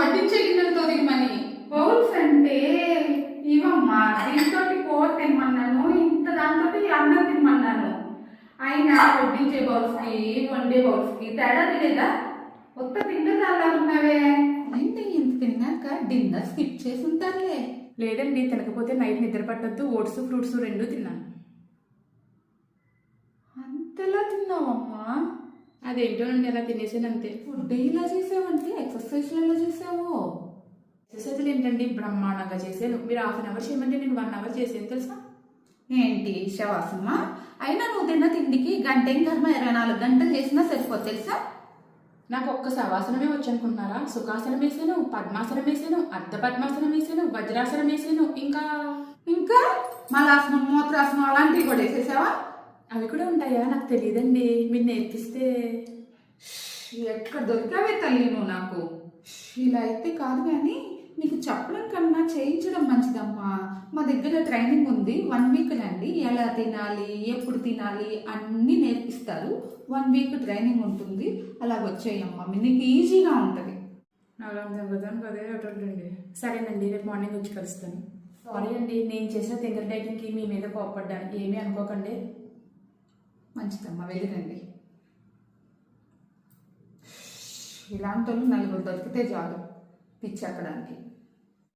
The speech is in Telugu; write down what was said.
వడ్డించే గిన్నెలతో తినమని. బౌల్స్ అంటే ఇవమ్మా, దీంతో కూర తినమన్నాను, ఇంత దాంతో అన్నం తినమన్నాను. అయినా వడ్డించే బౌల్స్కి వండే బౌల్స్కి తేడా తెలియదా? కొత్త తిన్నదాలా ఉన్నావే. ఏంటి ఇంత తిన్నాక డిన్నర్ స్కిప్ చేసి ఉంటారులే. లేదండి, తినకపోతే నైట్ నిద్ర పట్టద్దు, ఓట్స్ ఫ్రూట్స్ 2 తిన్నాను. అంతలా తిన్నావమ్మా? అదేంటోనండి, అలా తినేసాను అంతే. ఫుడ్ ఇలా చేసావంటే ఎక్సర్సైజ్లు ఎలా చేసావు? ఎక్సర్సైజ్లు ఏంటండి, బ్రహ్మాండంగా చేశాను. మీరు 1/2 అవర్ చేయమంటే నేను 1 అవర్ చేసాను తెలుసా. ఏంటి శవాసమ్మా? అయినా నువ్వు తిన్న తిండికి గంటేం కర్మ 24 గంటలు చేసినా సరిపోదు తెలుసా. నాకు ఒక్క శవాసనమే వచ్చనుకుంటున్నారా? సుఖాసనం వేసాను, పద్మాసనం వేసాను, అర్ధ పద్మాసనం వేసాను, వజ్రాసనం వేసాను, ఇంకా మలాసనం, మూత్రాసనం అలాంటివి కూడా వేసేసావా? అవి కూడా ఉంటాయా? నాకు తెలియదండి, మీరు నేర్పిస్తే. ఎక్కడ దొరికావే తల్లి నువ్వు నాకు. ఇలా అయితే కాదు కానీ నీకు చెప్పడం కన్నా చేయించడం మంచిదమ్మా. మా దగ్గర ట్రైనింగ్ ఉంది, 1 వీక్ రండి. ఎలా తినాలి, ఎప్పుడు తినాలి అన్నీ నేర్పిస్తారు. 1 వీక్ ట్రైనింగ్ ఉంటుంది. అలా వచ్చేయమ్మా, నీకు ఈజీగా ఉంటుంది. అలా కదే అటండి. సరేనండి, రేపు మార్నింగ్ వచ్చి కలుస్తాను. సారీ అండి, నేను చేసిన తింగర్ డైటింగ్కి మీ మీద కోప్పడ్డాను, ఏమీ అనుకోకండి. మంచిదమ్మా, వెళ్ళిరండి. ఇలాంటి వాళ్ళు 4 దొరికితే చాలు పిచ్చి ఎక్కడానికి.